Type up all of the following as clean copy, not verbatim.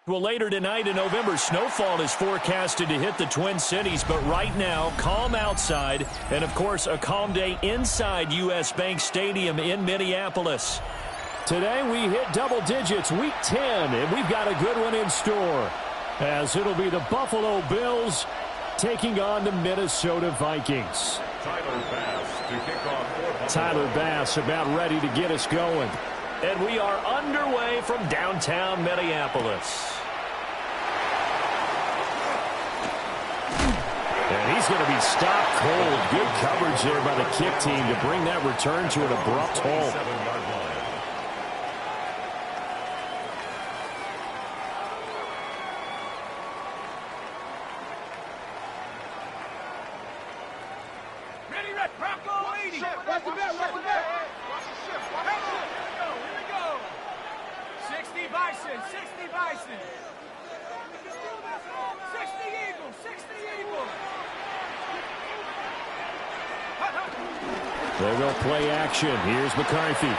Well, later tonight in November, snowfall is forecasted to hit the Twin Cities, but right now, calm outside, and of course, a calm day inside U.S. Bank Stadium in Minneapolis. Today, we hit double digits, week 10, and we've got a good one in store, as it'll be the Buffalo Bills taking on the Minnesota Vikings. Tyler Bass about ready to get us going. And we are underway from downtown Minneapolis. And he's going to be stopped cold. Good coverage there by the kick team to bring that return to an abrupt halt. Ready, Bronco 80. Watch the back, watch the back. Here we go. 60 Bison, 60 Bison. 60 Eagles, 60 Eagles. There go play action. Here's McCarthy.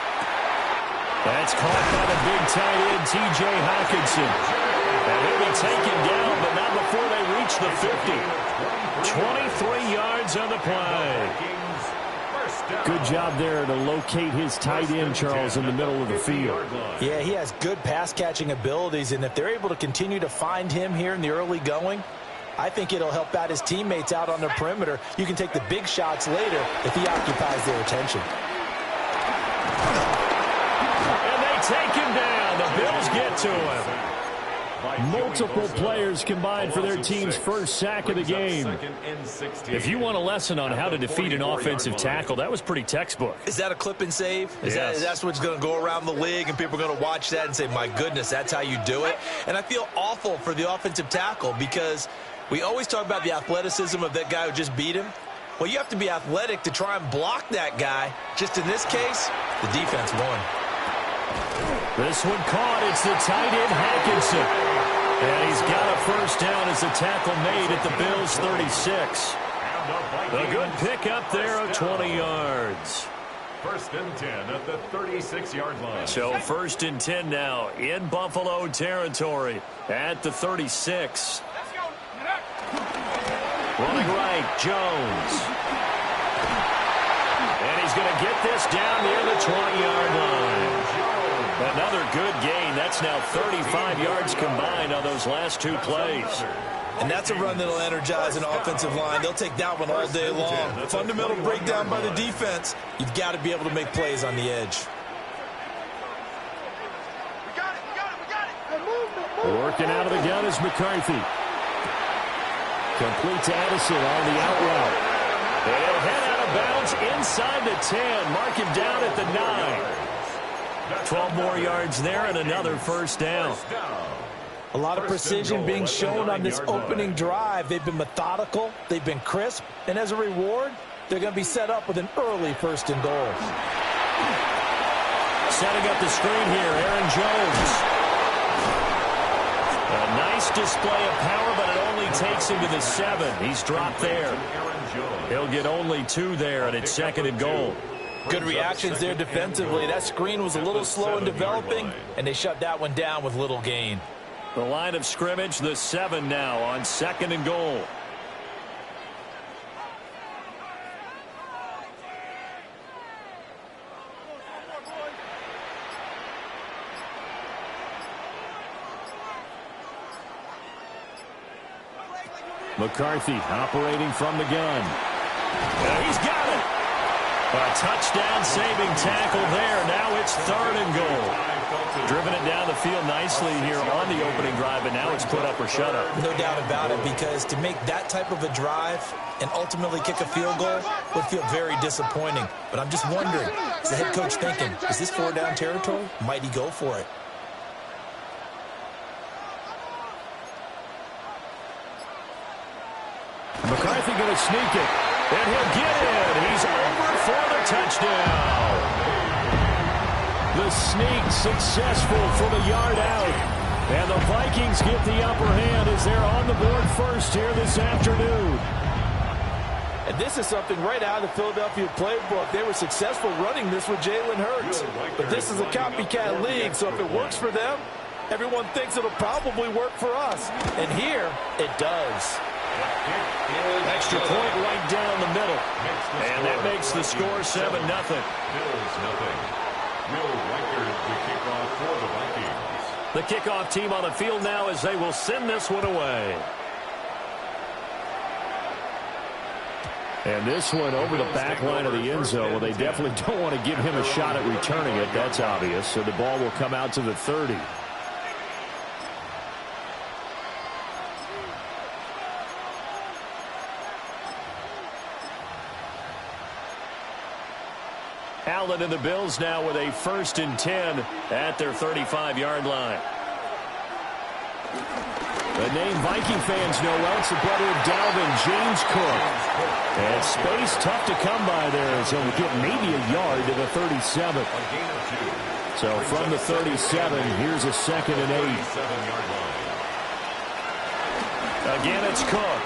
That's caught by the big tight end, T.J. Hawkinson. And he'll be taken down, but not before they reach the 50. 23 yards on the play. Good job there to locate his tight end, Charles, in the middle of the field. Yeah, he has good pass-catching abilities, and if they're able to continue to find him here in the early going, I think it'll help out his teammates out on the perimeter. You can take the big shots later if he occupies their attention. And they take him down. The Bills get to him. Multiple players combined for their team's first sack of the game. If you want a lesson on how to defeat an offensive tackle, that was pretty textbook. Is that a clip and save? Yes. That's what's going to go around the league, and people are going to watch that and say, my goodness, that's how you do it? And I feel awful for the offensive tackle because we always talk about the athleticism of that guy who just beat him. Well, you have to be athletic to try and block that guy. Just in this case, the defense won. This one caught. It's the tight end, Hawkinson. And he's got a first down as the tackle made at the Bills' 36. A good pickup there of 20 yards. First and 10 at the 36-yard line. So first and 10 now in Buffalo territory at the 36. Running right, Jones. And he's going to get this down near the 20-yard line. Another good gain. That's now 35 yards combined on those last two plays. And that's a run that'll energize an offensive line. They'll take that one all day long. Fundamental breakdown by the defense. You've got to be able to make plays on the edge. We got it. Working out of the gun is McCarthy. Complete to Addison on the out route. And he'll head out of bounds inside the 10. Mark him down at the 9. 12 more yards there and another first down. A lot of precision being shown on this opening drive. They've been methodical, they've been crisp, and as a reward, they're going to be set up with an early first and goal. Setting up the screen here, Aaron Jones. A nice display of power, but it only takes him to the 7. He's dropped there. He'll get only 2 there, and it's second and goal. Good reactions there defensively. That screen was a little slow in developing, and they shut that one down with little gain. The line of scrimmage, the 7 now on second and goal. McCarthy operating from the gun. He's got it. A touchdown-saving tackle there. Now it's third and goal. Driven it down the field nicely here on the opening drive, and now it's put up or shut up. No doubt about it, because to make that type of a drive and ultimately kick a field goal would feel very disappointing. But I'm just wondering, is the head coach thinking, is this 4-down territory? Might he go for it? McCarthy going to sneak it, and he'll get it. He's over for the touchdown. The sneak successful for the yard out. And the Vikings get the upper hand as they're on the board first here this afternoon. And this is something right out of the Philadelphia playbook. They were successful running this with Jalen Hurts. But this is a copycat league, so if it works for them, everyone thinks it'll probably work for us. And here, it does. Extra point right down the middle. And that makes the score 7-0. Bills nothing. Will Riker the kickoff for the Vikings. The kickoff team on the field now as they will send this one away. And this one over the back line of the end zone. Well, they definitely don't want to give him a shot at returning it. That's obvious. So the ball will come out to the 30. Allen and the Bills now with a 1st and 10 at their 35-yard line. The name Viking fans know well. It's the brother of Dalvin, James Cook. And space tough to come by there as he'll get maybe a yard to the 37. So from the 37, here's a 2nd and 8. Again, it's Cook.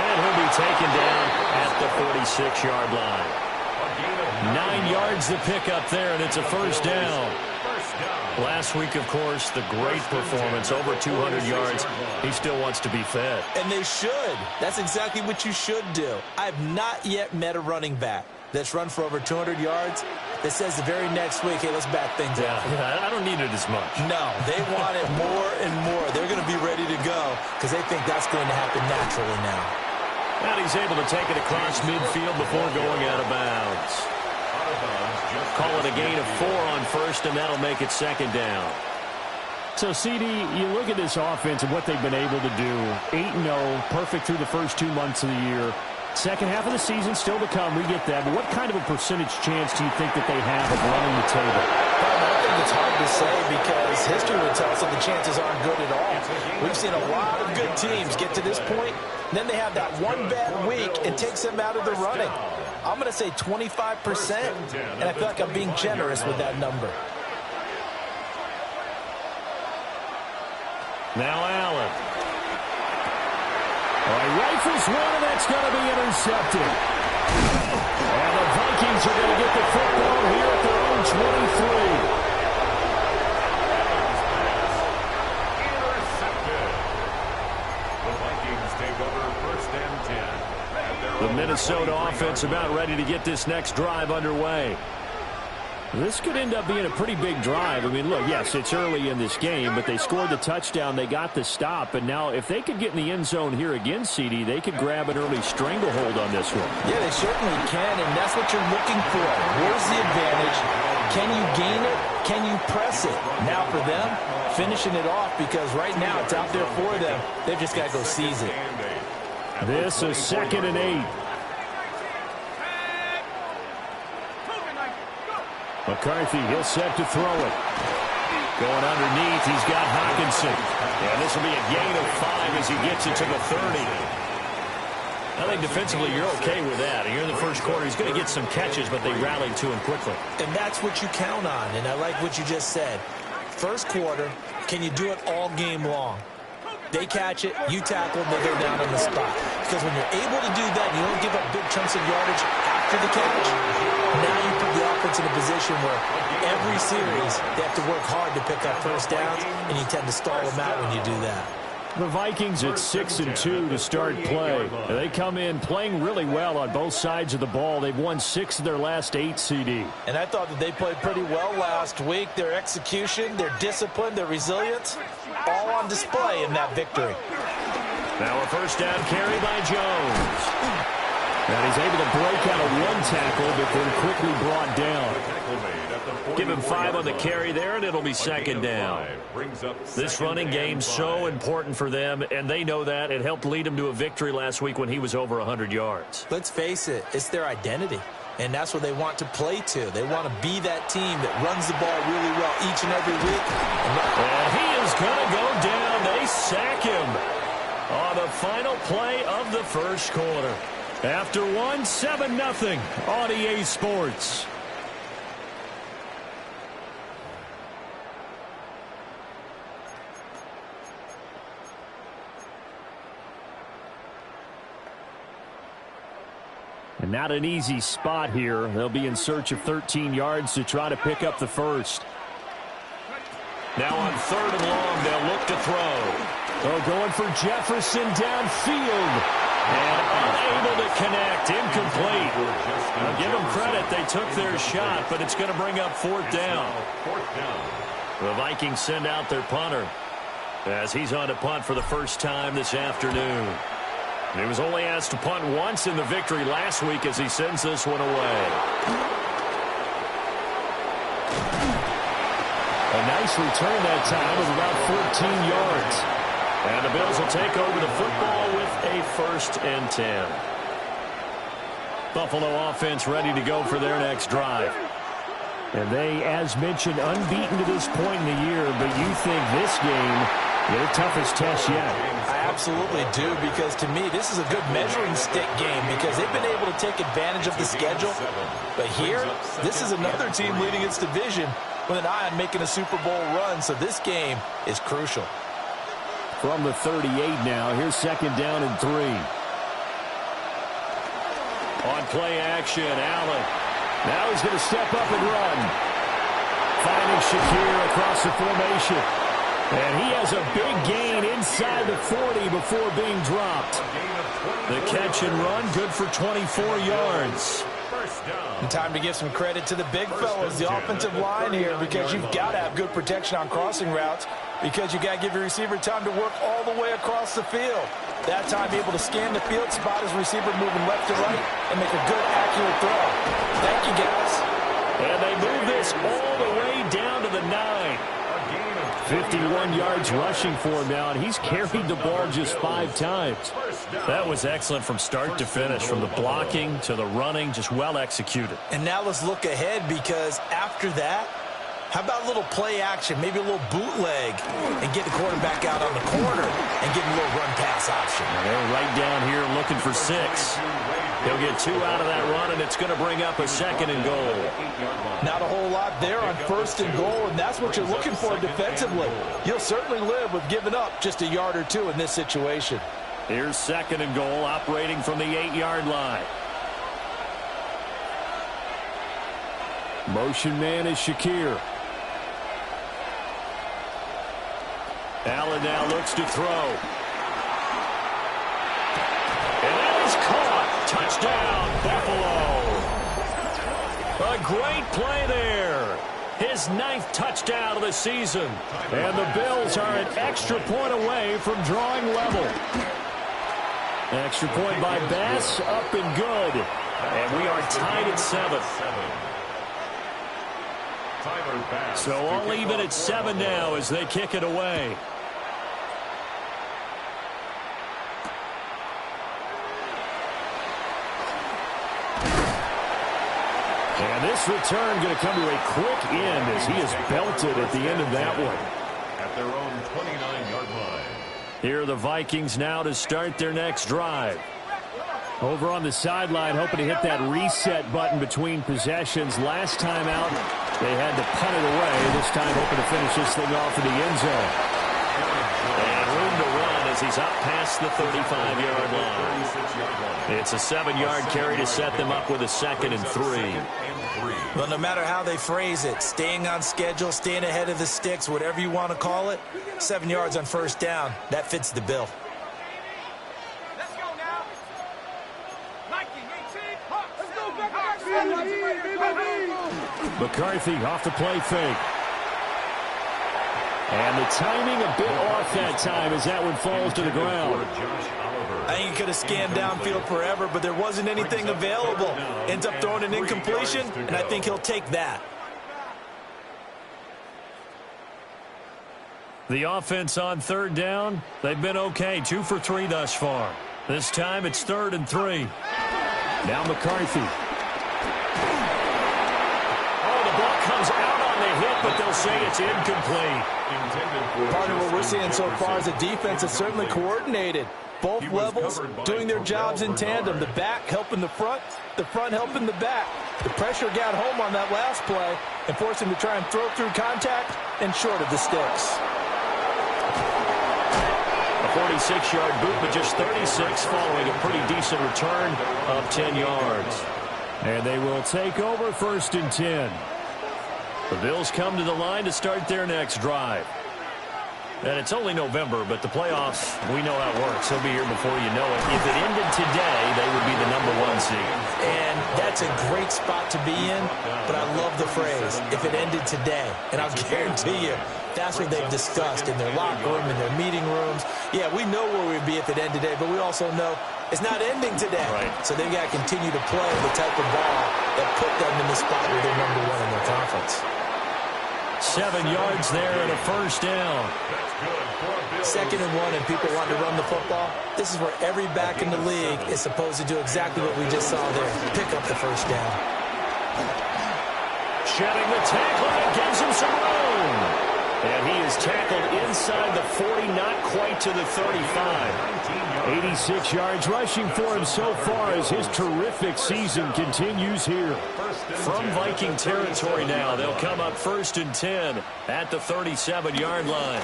And he'll be taken down at the 46-yard line. 9 yards to pick up there, and it's a 1st down. Last week, of course, the great performance, over 200 yards. He still wants to be fed. And they should. That's exactly what you should do. I've not yet met a running back that's run for over 200 yards that says the very next week, hey, let's back things up. Yeah, I don't need it as much. No, they want it more and more. They're going to be ready to go because they think that's going to happen naturally now. And he's able to take it across midfield before going out of bounds. Call it a gain of 4 on 1st, and that'll make it 2nd down. So, CD, you look at this offense and what they've been able to do. 8-0, perfect through the first 2 months of the year. Second half of the season still to come. We get that. But what kind of a percentage chance do you think that they have of running the table? I think it's hard to say because history would tell us that the chances aren't good at all. We've seen a lot of good teams get to this point, and then they have that one bad week and takes them out of the running. I'm going to say 25%, and I feel like I'm being generous with that number. Now Allen. He rifles one, and that's going to be intercepted. And the Vikings are going to get the football here at their own 23. The Minnesota offense about ready to get this next drive underway. This could end up being a pretty big drive. I mean, look, yes, it's early in this game, but they scored the touchdown. They got the stop. And now if they could get in the end zone here again, CD, they could grab an early stranglehold on this one. Yeah, they certainly can, and that's what you're looking for. Where's the advantage? Can you gain it? Can you press it? Now for them, finishing it off because right now it's out there for them. They've just got to go seize it. This is 2nd and 8. McCarthy, he'll set to throw it. Going underneath, he's got Hawkinson. And this will be a gain of 5 as he gets it to the 30. I think defensively you're okay with that. And you're in the first quarter. He's going to get some catches, but they rallied to him quickly. And that's what you count on, and I like what you just said. First quarter, can you do it all game long? They catch it, you tackle, they go down on the spot. Because when you're able to do that, you don't give up big chunks of yardage after the catch. Now you put the offense in a position where every series they have to work hard to pick up first downs, and you tend to stall them out when you do that. The Vikings at 6-2 to start play. They come in playing really well on both sides of the ball. They've won 6 of their last 8, CD. And I thought that they played pretty well last week. Their execution, their discipline, their resilience, all on display in that victory. Now a first down carry by Jones. And he's able to break out of one tackle, but then quickly brought down. Give him 5 on the carry there, and it'll be 2nd down. This running game's so important for them, and they know that. It helped lead them to a victory last week when he was over 100 yards. Let's face it, it's their identity, and that's what they want to play to. They want to be that team that runs the ball really well each and every week. And he is going to go down. They sack him on the final play of the first quarter. After 7-0 on EA Sports. And not an easy spot here. They'll be in search of 13 yards to try to pick up the first. Now on 3rd and long, they'll look to throw. Oh, going for Jefferson downfield. And unable to connect. Incomplete. I'll give them credit. They took their shot, but it's going to bring up 4th down. The Vikings send out their punter as he's on to punt for the first time this afternoon. He was only asked to punt once in the victory last week as he sends this one away. A nice return that time of about 14 yards. And the Bills will take over the football with a 1st and 10. Buffalo offense ready to go for their next drive. And they, as mentioned, unbeaten to this point in the year, but you think this game their toughest test yet. I absolutely do, because to me this is a good measuring stick game because they've been able to take advantage of the schedule. But here, this is another team leading its division with an eye on making a Super Bowl run, so this game is crucial. From the 38 now, here's 2nd down and 3. On play action, Allen. Now he's going to step up and run. Finding Shakir across the formation. And he has a big gain inside the 40 before being dropped. The catch and run, good for 24 yards. And time to give some credit to the big fellas, the offensive line here, because you've got to have good protection on crossing routes, because you've got to give your receiver time to work all the way across the field. That time able to scan the field, spot his receiver moving left to right, and make a good, accurate throw. Thank you, guys. And they move this all the way down to the 9. 51 yards rushing for him now, and he's carried the ball just 5 times. That was excellent from start to finish, from the blocking to the running, just well executed. And now let's look ahead, because after that, how about a little play action, maybe a little bootleg, and get the quarterback out on the corner and give him a little run pass option. And they're right down here looking for 6. He'll get 2 out of that run, and it's going to bring up a 2nd and goal. Not a whole lot there on 1st and goal, and that's what you're looking for defensively. You'll certainly live with giving up just a yard or 2 in this situation. Here's 2nd and goal, operating from the 8-yard line. Motion man is Shakir. Allen now looks to throw. And that is caught. Touchdown, Buffalo. A great play there. His 9th touchdown of the season. And the Bills are an extra point away from drawing level. Extra point by Bass, up and good. And we are tied at 7. So all even at 7 now as they kick it away. And this return going to come to a quick end as he is belted at the end of that one. At their own 29-yard line. Here are the Vikings now to start their next drive. Over on the sideline, hoping to hit that reset button between possessions. Last time out, they had to punt it away. This time hoping to finish this thing off in the end zone. And room to run as he's up past the 35-yard line. It's a 7-yard carry to set them up with a 2nd and 3. Well, no matter how they phrase it, staying on schedule, staying ahead of the sticks, whatever you want to call it, 7 yards on 1st down, that fits the bill. McCarthy off the play fake. And the timing a bit off that time as that one falls to the ground. I think he could have scanned downfield forever, but there wasn't anything available. Ends up throwing an incompletion, and I think he'll take that. The offense on 3rd down, they've been okay. 2 for 3 thus far. This time it's 3rd and 3. Now McCarthy. Comes out on the hit, but they'll say it's incomplete. Part of what we're seeing so far is a defense that's certainly coordinated. Both levels doing their jobs in tandem. The back helping the front helping the back. The pressure got home on that last play and forced him to try and throw through contact and short of the sticks. A 46-yard boot, but just 36 following a pretty decent return of 10 yards. And they will take over 1st and 10. The Bills come to the line to start their next drive. And it's only November, but the playoffs, we know how it works. They'll be here before you know it. If it ended today, they would be the #1 seed. And that's a great spot to be in, but I love the phrase, if it ended today. And I'll guarantee you, that's what they've discussed in their locker room, in their meeting rooms. Yeah, we know where we'd be if it ended today, but we also know it's not ending today. Right. So they've got to continue to play the type of ball that put them in the spot where they're #1 in their conference. 7 yards there and a first down. 2nd and 1, and people want to run the football. This is where every back in the league is supposed to do exactly what we just saw there. Pick up the first down. Shedding the tackle, and it gives him some room. And he is tackled inside the 40, not quite to the 35. 86 yards rushing for him so far as his terrific season continues here. From Viking territory now, they'll come up 1st and 10 at the 37-yard line.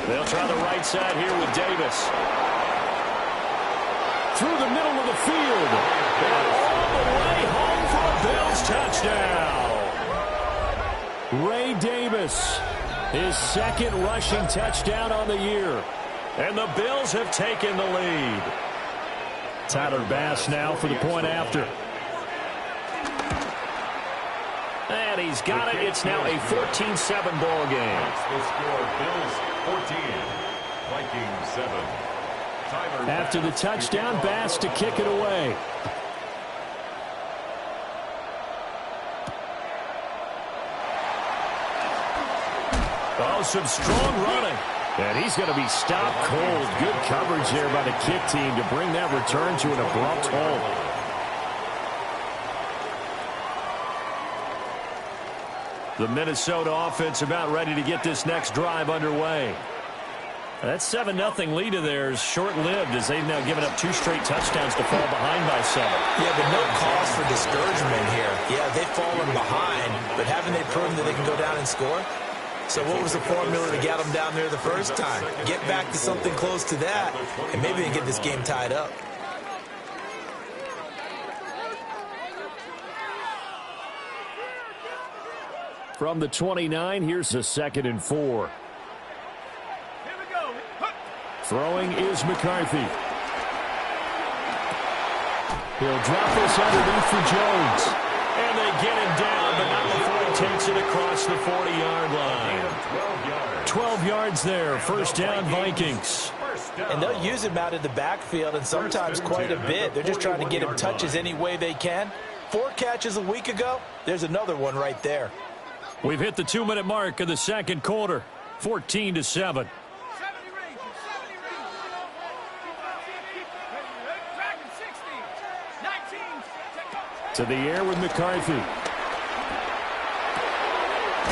They'll try the right side here with Davis. Through the middle of the field. And all the way home for a Bills touchdown. Ray Davis, his 2nd rushing touchdown on the year. And the Bills have taken the lead. Tyler Bass now for the point after. And he's got it. It's now a 14-7 ball game. The score, Bills 14, Vikings 7. After the touchdown, Bass to kick it away. Oh, some strong running. And he's going to be stopped cold. Good coverage there by the kick team to bring that return to an abrupt halt. The Minnesota offense about ready to get this next drive underway. That 7-0 lead of theirs short-lived as they've now given up 2 straight touchdowns to fall behind by 7. Yeah, but no cause for discouragement here. Yeah, they've fallen behind, but haven't they proven that they can go down and score? So what was the formula to get them down there the first time? Get back to something close to that, and maybe they can get this game tied up. From the 29, here's a 2nd and 4. Here we go. Throwing is McCarthy. He'll drop this underneath for Jones. And they get him down, but not before he takes it across the 40-yard line. 12 yards there. First down, Vikings. And they'll use him out in the backfield, and sometimes quite a bit. They're just trying to get him touches any way they can. 4 catches a week ago. There's another one right there. We've hit the 2-minute mark of the 2nd quarter. 14-7. 70 Rangers. To the air with McCarthy.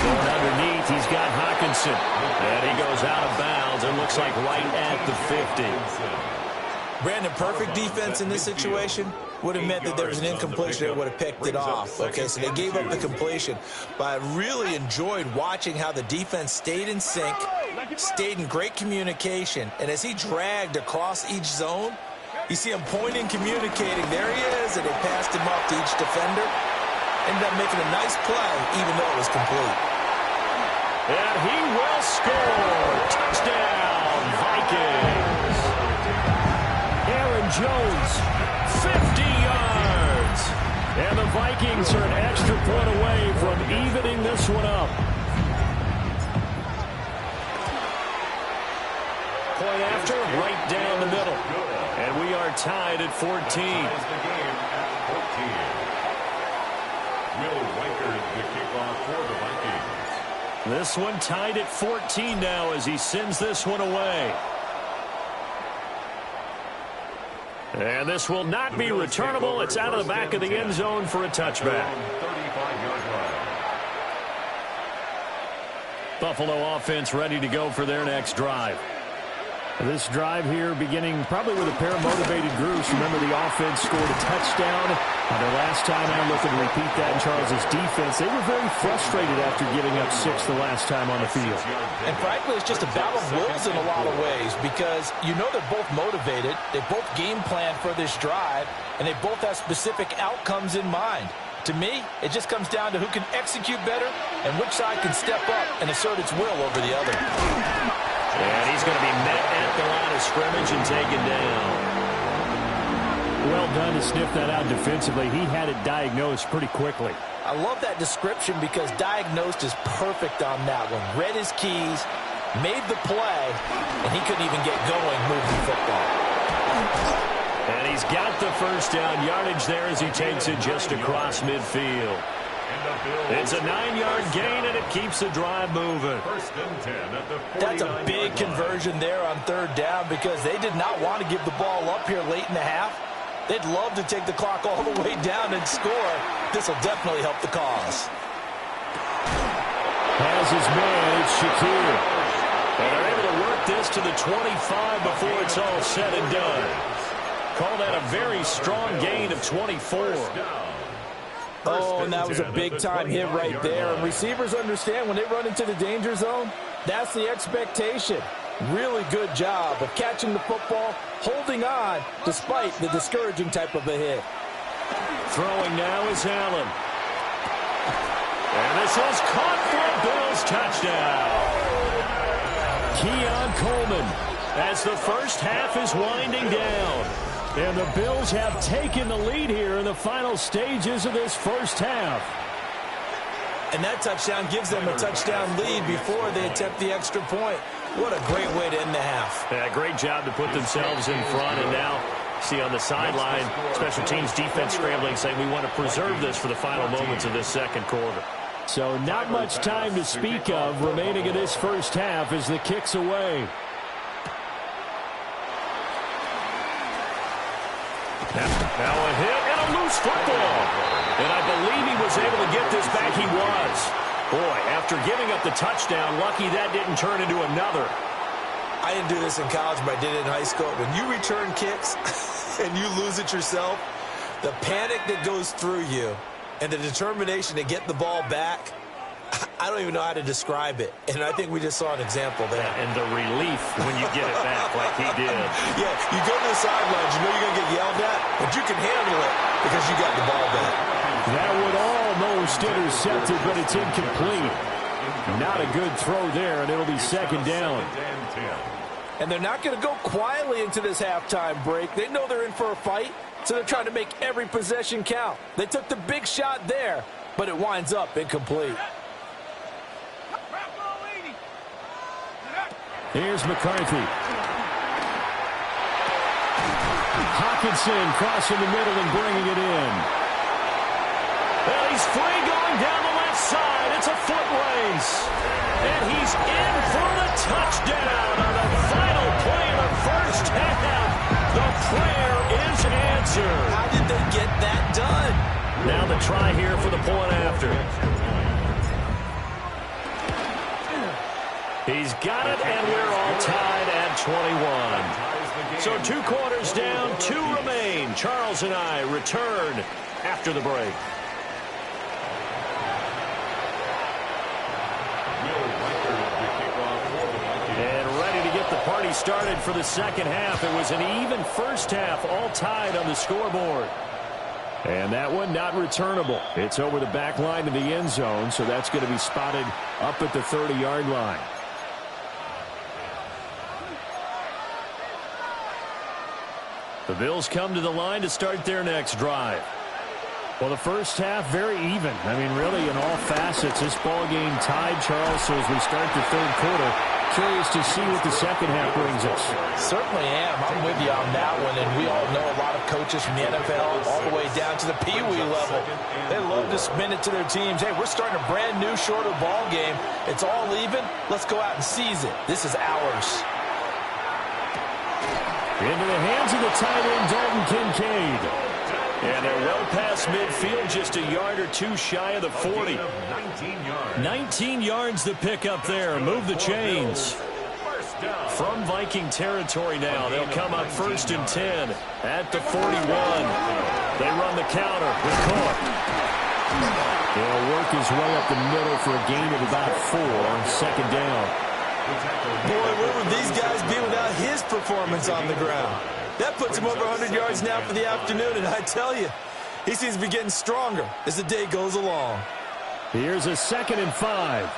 Going underneath, he's got Hawkinson. And he goes out of bounds. It looks like right at the 50. Brandon, perfect defense in this situation would have meant that there was an incompletion that would have picked it off. Okay, so they gave up the completion. But I really enjoyed watching how the defense stayed in sync, stayed in great communication. And as he dragged across each zone, you see him pointing, communicating. There he is, and they passed him off to each defender. Ended up making a nice play, even though it was complete. And he will score. Touchdown, Vikings. Aaron Jones, 50 yards. and the Vikings are an extra point away from evening this one up. Point after, right down the middle. And we are tied at 14. The game at 14. Will Riker the kickoff for the Vikings. This one tied at 14 now as he sends this one away. And this will not be returnable. It's out of the back of the end zone for a touchback. 35-yard line. Buffalo offense ready to go for their next drive. This drive here beginning probably with a pair of motivated groups. Remember, the offense scored a touchdown. Their last time out, looking to repeat that in Charles' defense. They were very frustrated after giving up 6 the last time on the field. And frankly, it's just a battle of wills in a lot of ways because you know they're both motivated. They both game plan for this drive, and they both have specific outcomes in mind. To me, it just comes down to who can execute better and which side can step up and assert its will over the other. And he's going to be met at the line of scrimmage and taken down. Well done to sniff that out defensively. He had it diagnosed pretty quickly. I love that description because diagnosed is perfect on that one. Read his keys, made the play, and he couldn't even get going moving the football. And he's got the first down yardage there as he takes it just across midfield. It's a 9-yard gain, and it keeps the drive moving. That's a big conversion there on third down because they did not want to give the ball up here late in the half. They'd love to take the clock all the way down and score. This will definitely help the cause. Has his man, it's Shakir. And they're able to work this to the 25 before it's all said and done. Call that a very strong gain of 24. Oh, and that was a big-time hit right there. And receivers understand when they run into the danger zone, that's the expectation. Really good job of catching the football, holding on, despite the discouraging type of a hit. Throwing now is Allen. And this is caught for a Bills touchdown. Keon Coleman as the first half is winding down. And the Bills have taken the lead here in the final stages of this first half. And that touchdown gives them a touchdown lead before they attempt the extra point. What a great way to end the half. Yeah, great job to put themselves in front. And now, see on the sideline, special teams defense scrambling, saying we want to preserve this for the final moments of this second quarter. So not much time to speak of remaining in this first half as the kick's away. Now a hit and a loose football. And I believe he was able to get this back. He was. Boy, after giving up the touchdown, lucky that didn't turn into another. I didn't do this in college, but I did it in high school. When you return kicks and you lose it yourself, the panic that goes through you and the determination to get the ball back, I don't even know how to describe it. And I think we just saw an example there. And the relief when you get it back like he did. Yeah, you go to the sidelines, you know you're going to get yelled at, but you can handle it because you got the ball back. That would almost intercepted, but it's incomplete. Not a good throw there, and it'll be second down. And they're not going to go quietly into this halftime break. They know they're in for a fight, so they're trying to make every possession count. They took the big shot there, but it winds up incomplete. Here's McCarthy. Hawkinson crossing the middle and bringing it in. Well, he's free going down the left side. It's a foot race. And he's in for the touchdown on the final play of the first half. The prayer is answered. How did they get that done? Now the try here for the point after. He's got it, and we're all tied at 21. So 2 quarters down, 2 remain. Charles and I return after the break. And ready to get the party started for the second half. It was an even first half, all tied on the scoreboard. And that one not returnable. It's over the back line of the end zone, so that's going to be spotted up at the 30-yard line. The Bills come to the line to start their next drive. Well, the first half, very even. I mean, really, in all facets, this ball game tied, Charles. So as we start the third quarter, curious to see what the second half brings us. Certainly am. I'm with you on that one. And we all know a lot of coaches from the NFL all the way down to the Pee Wee level. They love to spin it to their teams. Hey, we're starting a brand new, shorter ball game. It's all even. Let's go out and seize it. This is ours. Into the hands of the tight end, Dalton Kincaid. And they're well past midfield, just a yard or 2 shy of the 40. 19 yards to pick up there. Move the chains. From Viking territory now, they'll come up 1st and 10 at the 41. They run the counter with Cook. He'll work his way up the middle for a gain of about 4. Second down. Boy, where would these guys be without his performance on the ground? That puts him over 100 yards now for the afternoon, and I tell you, He seems to be getting stronger as the day goes along. Here's a 2nd and 5.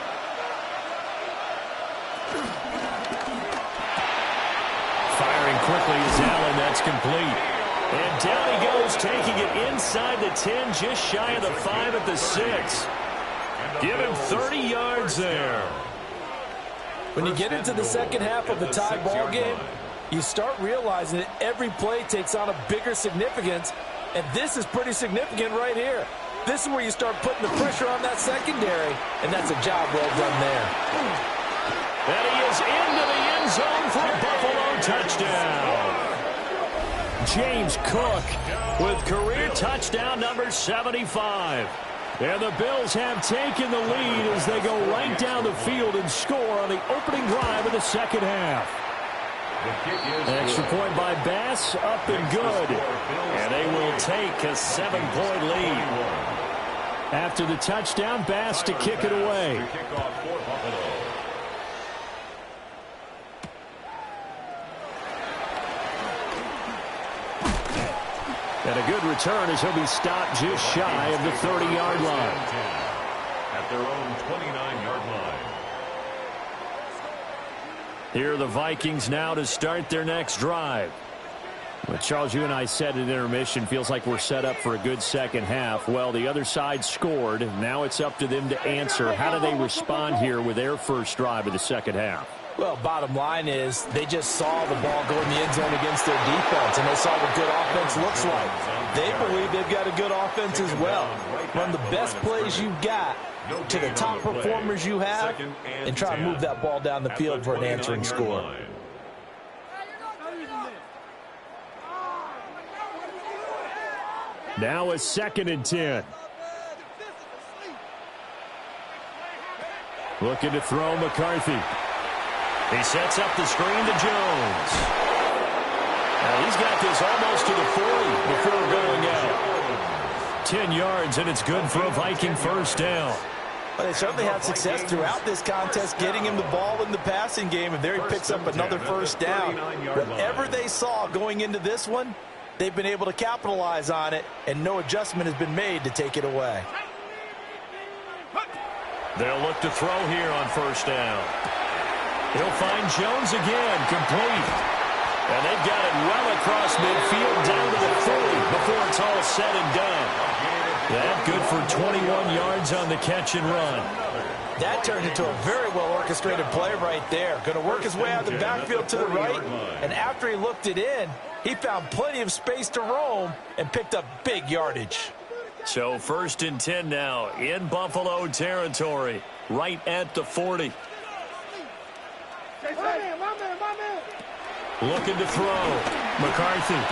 Firing quickly is Allen. That's complete. And down he goes, taking it inside the 10, just shy of the 5 at the 6. Give him 30 yards there. When you get into the second half of a tie ball game, you start realizing that every play takes on a bigger significance, and this is pretty significant right here. This is where you start putting the pressure on that secondary, and that's a job well done there. And he is into the end zone for a Buffalo touchdown. James Cook with career touchdown number 75. And the Bills have taken the lead as they go right down the field and score on the opening drive of the second half. Extra point by Bass, up and good. And they will take a 7-point lead. After the touchdown, Bass to kick it away. And a good return as he'll be stopped just shy of the 30-yard line. At their own 29-yard line. Here are the Vikings now to start their next drive. Well, Charles, you and I said at intermission, feels like we're set up for a good second half. Well, the other side scored. Now it's up to them to answer. How do they respond here with their first drive of the second half? Well, bottom line is they just saw the ball go in the end zone against their defense, and they saw what good offense looks like. They believe they've got a good offense as well. Run the best plays you've got to the top performers you have, and try to move that ball down the field for an answering score. Now a 2nd and 10. Looking to throw McCarthy. He sets up the screen to Jones. Now he's got this almost to the 40 before going out. 10 yards, and it's good for a Viking first down. Well, they certainly had success throughout this contest getting him the ball in the passing game, and there he picks up another first down. Whatever they saw going into this one, they've been able to capitalize on it, and no adjustment has been made to take it away. They'll look to throw here on first down. He'll find Jones again, complete. And they've got it well across midfield down to the 40 before it's all said and done. That good for 21 yards on the catch and run. That turned into a very well-orchestrated play right there. Going to work his way out of the backfield to the right, and after he looked it in, he found plenty of space to roam and picked up big yardage. So 1st and 10 now in Buffalo territory, right at the 40. Looking to throw. McCarthy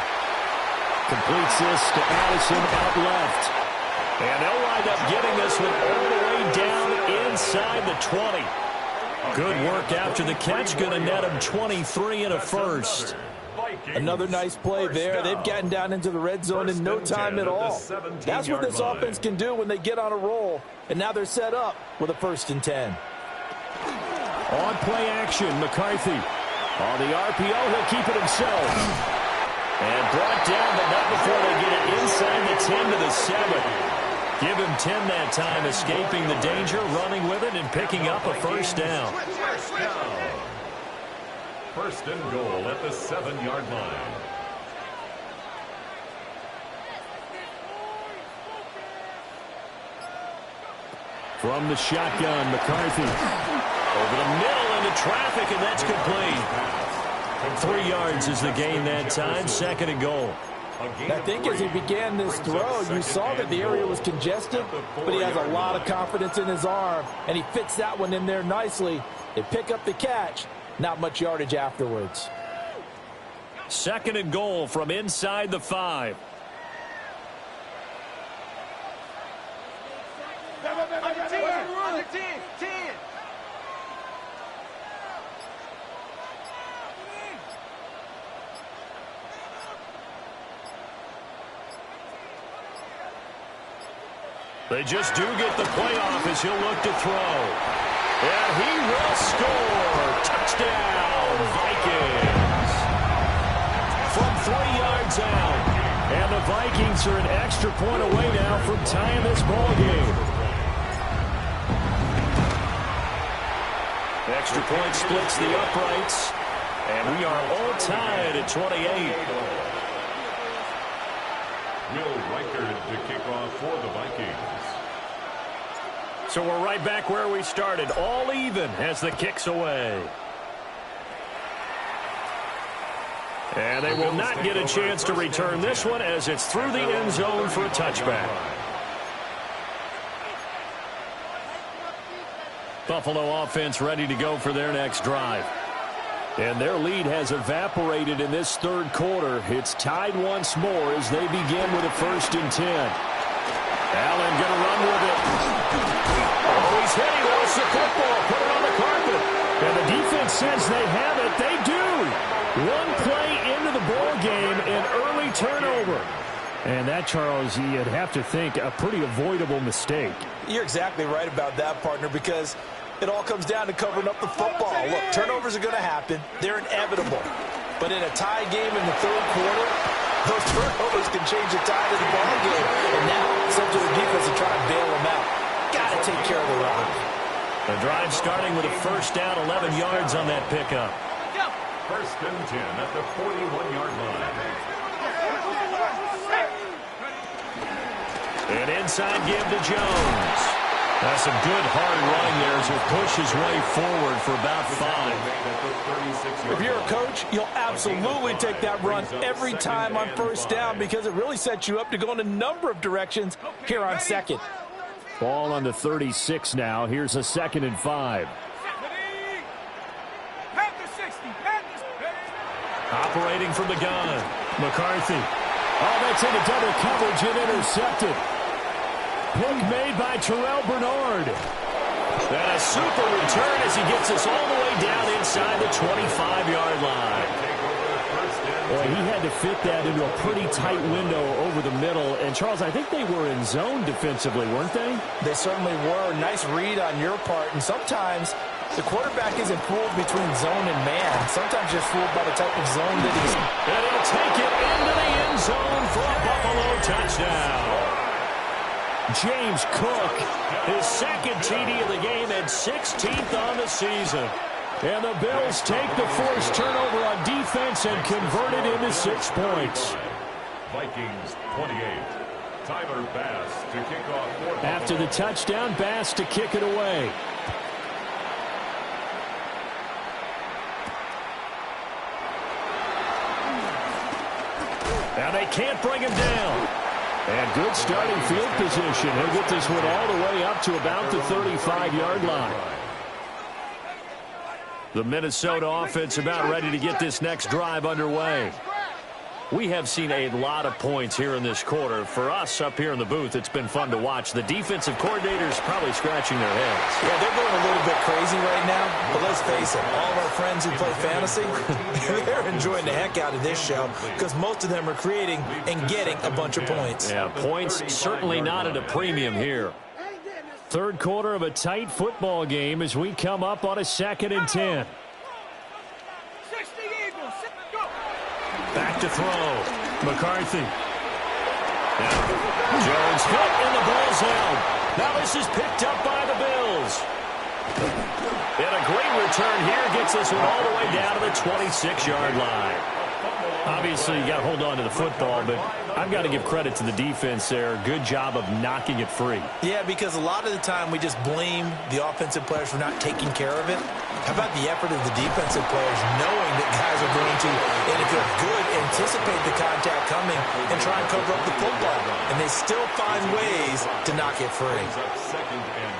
completes this to Addison out left. And they'll wind up getting this one all the way down inside the 20. Good work after the catch. Going to net him 23 and a first. Another nice play there. They've gotten down into the red zone in no time at all. That's what this offense can do when they get on a roll. And now they're set up with a 1st and 10. On play action, McCarthy. On the RPO, he'll keep it himself. And brought down, but not before they get it inside the 10 to the 7. Give him 10 that time, escaping the danger, running with it, and picking up a first down. 1st and goal at the 7-yard line. From the shotgun, McCarthy. Over the middle into traffic, and that's complete. 3 yards is the gain that time, 2nd and goal. I think as he began this throw, you saw that the area was congested, but he has a lot of confidence in his arm, and he fits that one in there nicely. They pick up the catch, not much yardage afterwards. 2nd and goal from inside the 5. They just do get the playoff as he'll look to throw. And he will score. Touchdown, Vikings. From 3 yards out. And And the Vikings are an extra point away now from tying this ball game. Extra point splits the uprights. And we are all tied at 28. Will Reichard to kick off for the Vikings. So we're right back where we started, all even as the kick's away. And they will not get a chance to return this one as it's through the end zone for a touchback. Buffalo offense ready to go for their next drive. And their lead has evaporated in this third quarter. It's tied once more as they begin with a 1st and 10. Allen going to run with it. Oh, he's hit. He lost the football. Put it on the carpet. And the defense says they have it. They do. One play into the ball game, an early turnover. And that, Charles, you'd have to think a pretty avoidable mistake. You're exactly right about that, partner, because it all comes down to covering up the football. Look, turnovers are going to happen. They're inevitable. But in a tie game in the third quarter, those turnovers can change the tide of the ball game. And now it's up to the defense to try to bail them out. Got to take care of the run. The drive starting with a 1st down, 11 yards on that pickup. 1st and 10 at the 41-yard line. And inside give to Jones. That's some good hard running there as he'll push his way forward for about 5. If you're a coach, you'll absolutely take that run every time on 1st down because it really sets you up to go in a number of directions here on 2nd. Ball on the 36 now. Here's a 2nd and 5. Operating from the gun. McCarthy. Oh, that's into double coverage and intercepted. Pick made by Terrell Bernard. And a super return as he gets us all the way down inside the 25-yard line. Well, he had to fit that into a pretty tight window over the middle. And, Charles, I think they were in zone defensively, weren't they? They certainly were. Nice read on your part. And sometimes the quarterback isn't fooled between zone and man. Sometimes you're fooled by the type of zone that he's in. And he'll take it into the end zone for a Buffalo touchdown. James Cook, his 2nd TD of the game and 16th on the season. And the Bills take the forced turnover on defense and convert it into 6 points. Vikings 28. Tyler Bass to kick off for Buffalo. After the touchdown, Bass to kick it away. Now they can't bring him down. And good starting field position. He'll get this one all the way up to about the 35-yard line. The Minnesota offense about ready to get this next drive underway. We have seen a lot of points here in this quarter. For us up here in the booth, it's been fun to watch. The defensive coordinators probably scratching their heads. Yeah, they're going a little bit crazy right now. But let's face it, all of our friends who play fantasy, they're enjoying the heck out of this show because most of them are creating and getting a bunch of points. Yeah, points certainly not at a premium here. Third quarter of a tight football game as we come up on a 2nd and 10. Back to throw. McCarthy. Jones hit and the ball's held. Now this is picked up by the Bills. And a great return here gets this one all the way down to the 26-yard line. Obviously, you got to hold on to the football, but I've got to give credit to the defense there. Good job of knocking it free. Yeah, because a lot of the time we just blame the offensive players for not taking care of it. How about the effort of the defensive players knowing that guys are going to, and if they're good, anticipate the contact coming and try and cover up the football. And they still find ways to knock it free.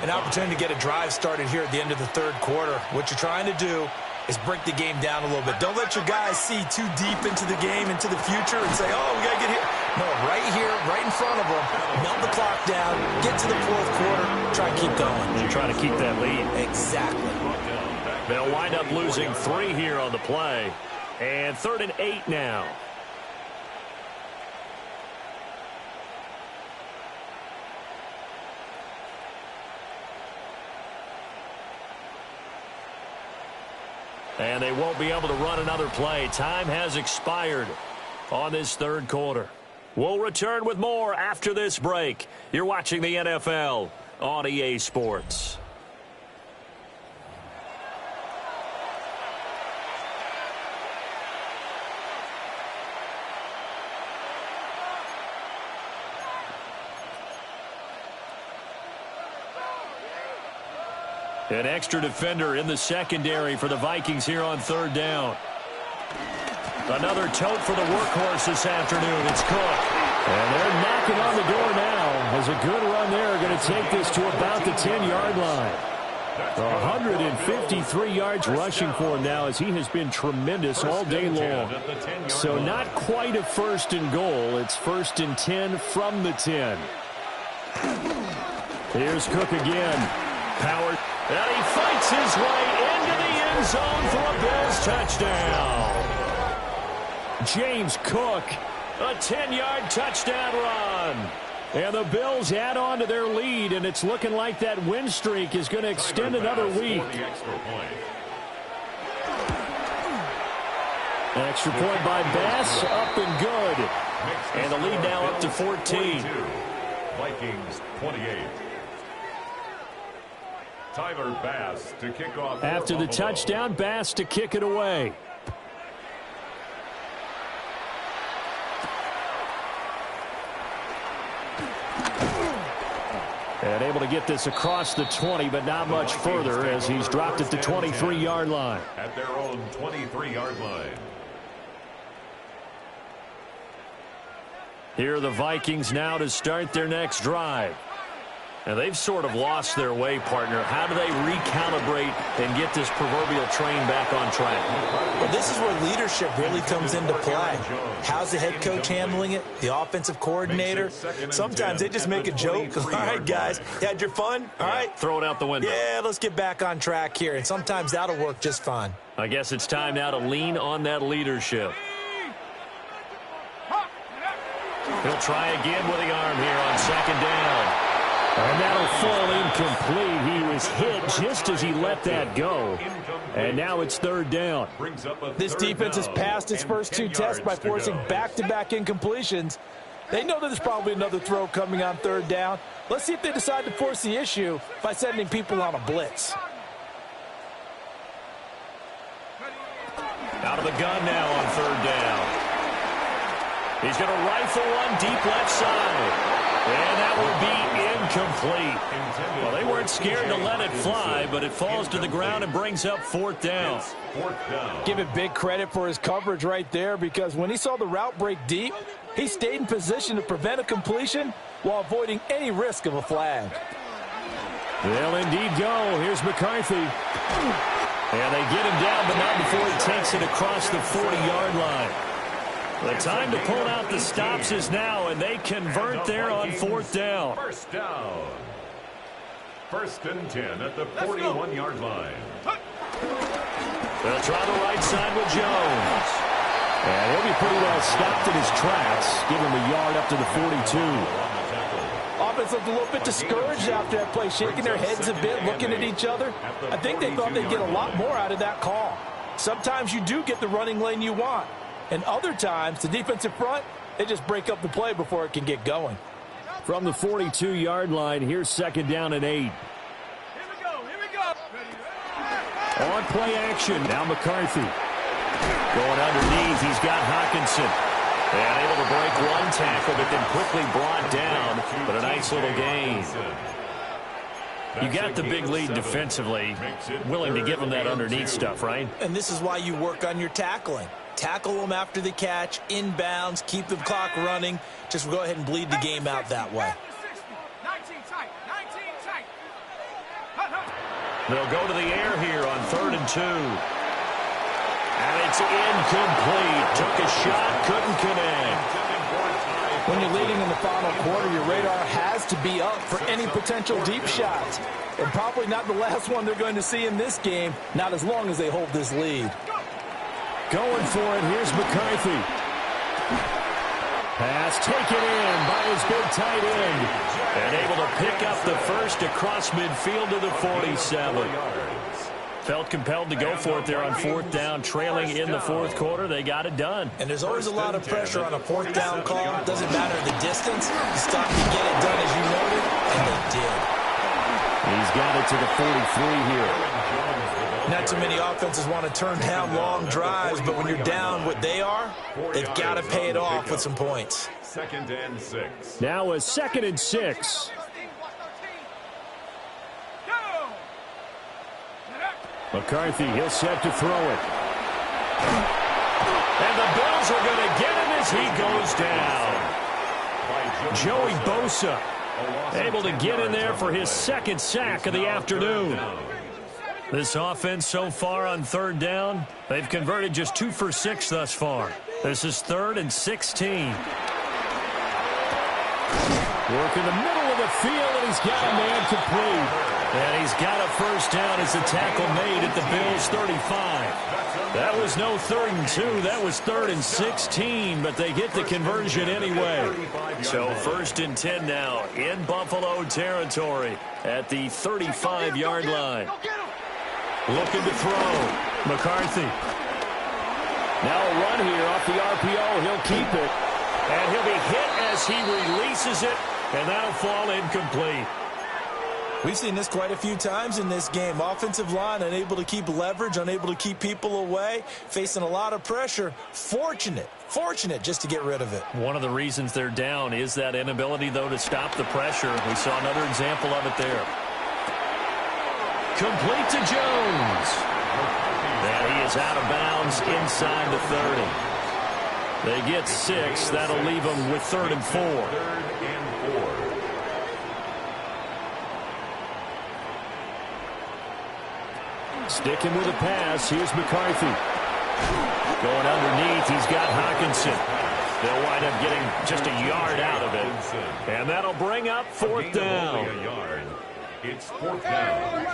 An opportunity to get a drive started here at the end of the third quarter. What you're trying to do is break the game down a little bit. Don't let your guys see too deep into the game, into the future, and say, oh, we got to get here. No, right here, right in front of them, melt the clock down, get to the fourth quarter, try and keep going. You're trying to keep that lead. Exactly. They'll wind up losing 3 here on the play. And 3rd and 8 now. And they won't be able to run another play. Time has expired on this third quarter. We'll return with more after this break. You're watching the NFL on EA Sports. An extra defender in the secondary for the Vikings here on third down. Another tote for the workhorse this afternoon. It's Cook. And they're knocking on the door now. As a good run there, going to take this to about the 10-yard line. 153 yards rushing for him now, as he has been tremendous all day long. So not quite a first and goal. It's 1st and 10 from the 10. Here's Cook again. Power. And he fights his way into the end zone for a Bills touchdown. James Cook, a 10-yard touchdown run. And the Bills add on to their lead, and it's looking like that win streak is going to extend another week. Extra point by Bass, up and good. And the lead now up to 14. Vikings 28. Tyler Bass to kick off. After the touchdown, Bass to kick it away. And able to get this across the 20, but not much further, as he's dropped it to 23-yard line. At their own 23-yard line. Here are the Vikings now to start their next drive. And they've sort of lost their way, partner. How do they recalibrate and get this proverbial train back on track? Well, this is where leadership really comes into play. How's the head coach handling it? The offensive coordinator? Sometimes they just make a joke. All right, guys, you had your fun? All right. Throw it out the window. Yeah, let's get back on track here. And sometimes that'll work just fine. I guess it's time now to lean on that leadership. He'll try again with the arm here on second down. And that'll fall incomplete. He was hit just as he let that go. And now it's third down. This defense has passed its first two tests by forcing back-to-back incompletions. They know that there's probably another throw coming on third down. Let's see if they decide to force the issue by sending people on a blitz. Out of the gun now on third down. He's going to rifle one deep left side. And that will be incomplete. Well, they weren't scared to let it fly, but it falls to the ground and brings up fourth down. Give it big credit for his coverage right there, because when he saw the route break deep, he stayed in position to prevent a completion while avoiding any risk of a flag. They'll indeed go. Here's McCarthy. And they get him down, but not before he takes it across the 40-yard line. The time to pull out the stops is now, and they convert there on fourth down. First down. 1st and 10 at the 41-yard line. They'll try the right side with Jones. And he'll be pretty well stopped in his tracks. Give him a yard up to the 42. Offense looked a little bit discouraged after that play, shaking their heads a bit, looking at each other. I think they thought they'd get a lot more out of that call. Sometimes you do get the running lane you want. And other times, the defensive front, they just break up the play before it can get going. From the 42-yard line, here's second down and 8. Here we go. On play action, now McCarthy. Going underneath, he's got Hockenson. And able to break one tackle, but then quickly brought down. But a nice little gain. You got the big lead defensively. Willing to give them that underneath stuff, right? And this is why you work on your tackling. Tackle them after the catch, inbounds, keep the clock running. Just go ahead and bleed the game out that way. 19 tight. They'll go to the air here on 3rd and 2. And it's incomplete. Took a shot, couldn't connect. When you're leading in the final quarter, your radar has to be up for any potential deep shots. And probably not the last one they're going to see in this game, not as long as they hold this lead. Going for it, here's McCarthy. Pass taken in by his big tight end. And able to pick up the first across midfield to the 47. felt compelled to go for it there on fourth down, trailing in the fourth quarter. They got it done. And there's always a lot of pressure on a fourth down call. It doesn't matter the distance. You stop to get it done as you noted, and they did. He's got it to the 43 here. Not too many offenses want to turn down long drives, but when you're down what they are, they've got to pay it off with some points. 2nd and 6. Now a 2nd and 6. McCarthy, he'll set to throw it. And the Bills are going to get him as he goes down. Joey Bosa able to get in there for his 2nd sack of the afternoon. This offense so far on 3rd down, they've converted just 2 for 6 thus far. This is 3rd and 16. Work in the middle of the field, and he's got a man complete. And he's got a first down as the tackle made at the Bills' 35. That was no 3rd and 2. That was 3rd and 16, but they get the conversion anyway. So 1st and 10 now in Buffalo territory at the 35-yard line. Looking to throw. McCarthy. Now a run here off the RPO. He'll keep it. And he'll be hit as he releases it, and that'll fall incomplete. We've seen this quite a few times in this game. Offensive line unable to keep leverage, unable to keep people away, facing a lot of pressure. Fortunate just to get rid of it. One of the reasons they're down is that inability, though, to stop the pressure. We saw another example of it there. Complete to Jones. And he is out of bounds inside the 30. They get 6. That'll leave them with 3rd and 4. 3rd and 4. Sticking with a pass. Here's McCarthy. Going underneath. He's got Hawkinson. They'll wind up getting just a yard out of it. And that'll bring up 4th down. It's 4th down.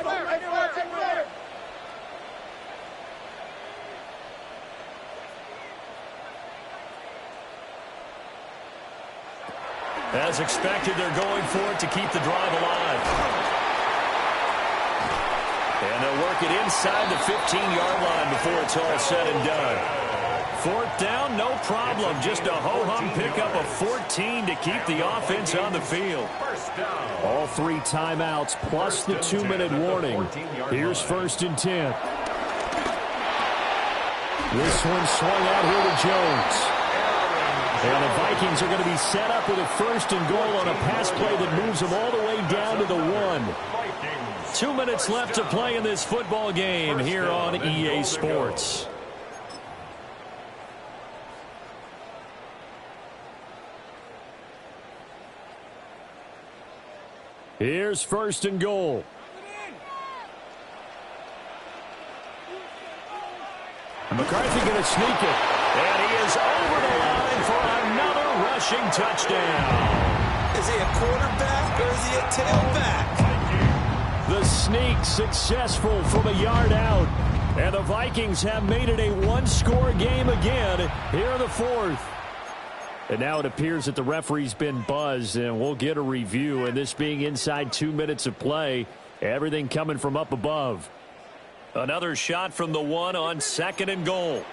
As expected, they're going for it to keep the drive alive. And they'll work it inside the 15-yard line before it's all said and done. 4th down, no problem. Just a ho-hum pickup of 14 to keep the offense on the field. All 3 timeouts plus the 2-minute warning. Here's 1st and 10. This one swung out here to Jones. And the Vikings are going to be set up with a 1st and goal on a pass play that moves them all the way down to the 1. 2 minutes left to play in this football game here on EA Sports. Here's 1st and goal. McCarthy going to sneak it. And he is over the line for another rushing touchdown. Is he a quarterback or is he a tailback? The sneak successful from a yard out. And the Vikings have made it a one-score game again here in the 4th. And now it appears that the referee's been buzzed, and we'll get a review. And this being inside 2 minutes of play, everything coming from up above. Another shot from the 1 on 2nd and goal.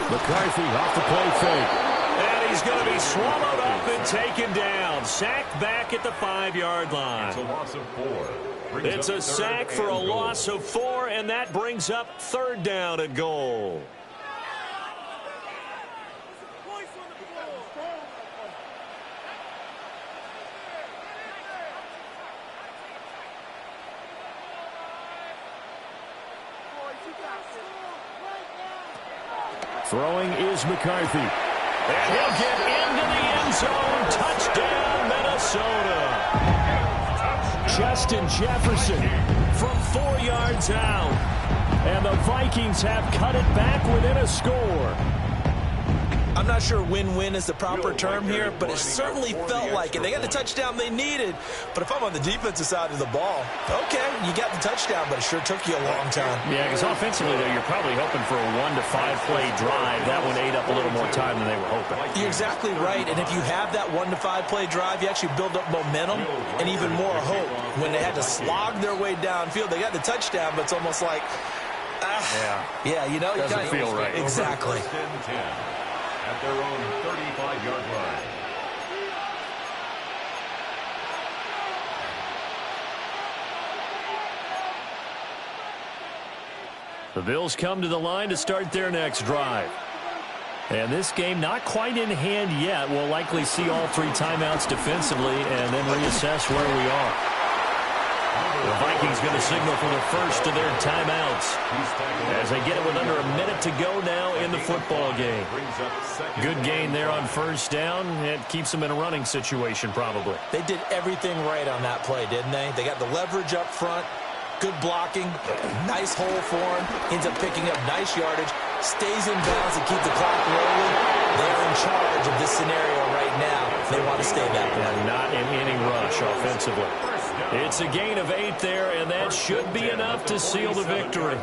McCarthy off the play fake. And he's going to be swallowed up and taken down. Sacked back at the 5-yard line. It's a loss of 4. It's a sack for a loss of 4, and that brings up 3rd down and goal. Throwing is McCarthy. And he'll get into the end zone. Touchdown, Minnesota. Justin Jefferson from 4 yards out. And the Vikings have cut it back within a score. I'm not sure win-win is the proper term here, but it certainly felt like it. They got the touchdown they needed, but if I'm on the defensive side of the ball, okay, you got the touchdown, but it sure took you a long time. Yeah, because offensively, though, you're probably hoping for a 1 to 5 play drive. That one ate up a little more time than they were hoping. You're exactly right, and if you have that 1 to 5 play drive, you actually build up momentum and even more hope. When they had to slog their way downfield, they got the touchdown, but it's almost like, yeah, you know, doesn't feel right. Exactly. First and 10 at their own 35-yard line. The Bills come to the line to start their next drive. And this game not quite in hand yet. We'll likely see all 3 timeouts defensively and then reassess where we are. The Vikings going to signal for the first of their timeouts as they get it with under a minute to go now in the football game. Good gain there on first down. It keeps them in a running situation probably. They did everything right on that play, didn't they? They got the leverage up front. Good blocking, nice hole for him, ends up picking up nice yardage, stays in bounds and keep the clock rolling. They're in charge of this scenario right now. They want to stay that way. Not in any rush offensively. It's a gain of 8 there, and that should be enough to seal the victory.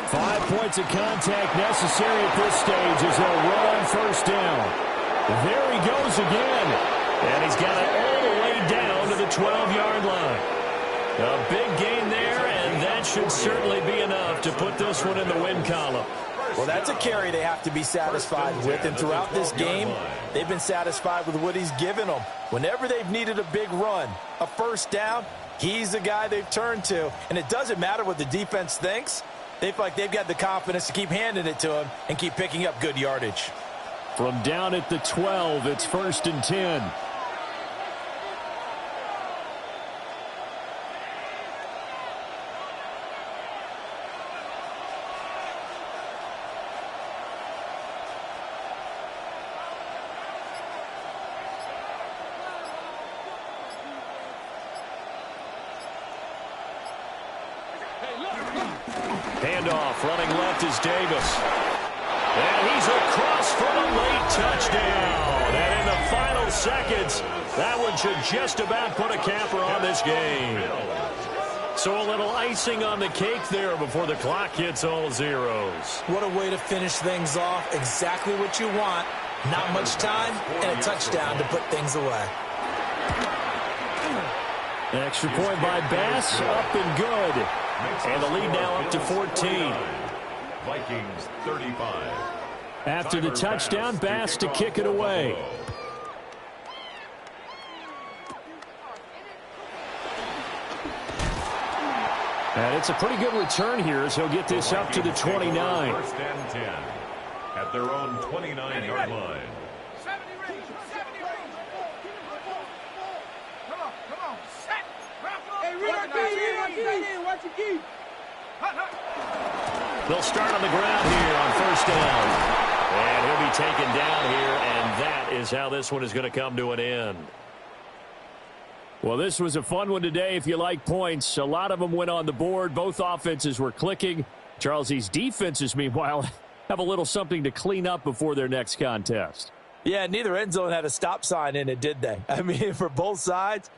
Five points of contact necessary at this stage as they'll run on first down. There he goes again. And he's got it all the way down to the 12-yard line. A big gain there, and that should certainly be enough to put this one in the win column. Well, that's a carry they have to be satisfied with, and throughout this game, they've been satisfied with what he's given them. Whenever they've needed a big run, a first down, he's the guy they've turned to. And it doesn't matter what the defense thinks. They feel like they've got the confidence to keep handing it to him and keep picking up good yardage. From down at the 12, it's 1st and 10. Handoff, running left is Davis. And he's across for a late touchdown. And in the final seconds, that one should just about put a capper on this game. So a little icing on the cake there before the clock hits all zeros. What a way to finish things off. Exactly what you want. Not much time and a touchdown to put things away. An extra point by Bass, up and good. And the lead now up to 14. Vikings 35. After the touchdown, Bass to kick it away. And it's a pretty good return here as he'll get this up to the 29. First and 10 at their own 29-yard line. 70 range, 70 range. Come on, set. Hey, watch your key. They'll start on the ground here on first down. And he'll be taken down here, and that is how this one is going to come to an end. Well, this was a fun one today if you like points. A lot of them went on the board. Both offenses were clicking. Charles, these defenses, meanwhile, have a little something to clean up before their next contest. Yeah, neither end zone had a stop sign in it, did they? I mean, for both sides,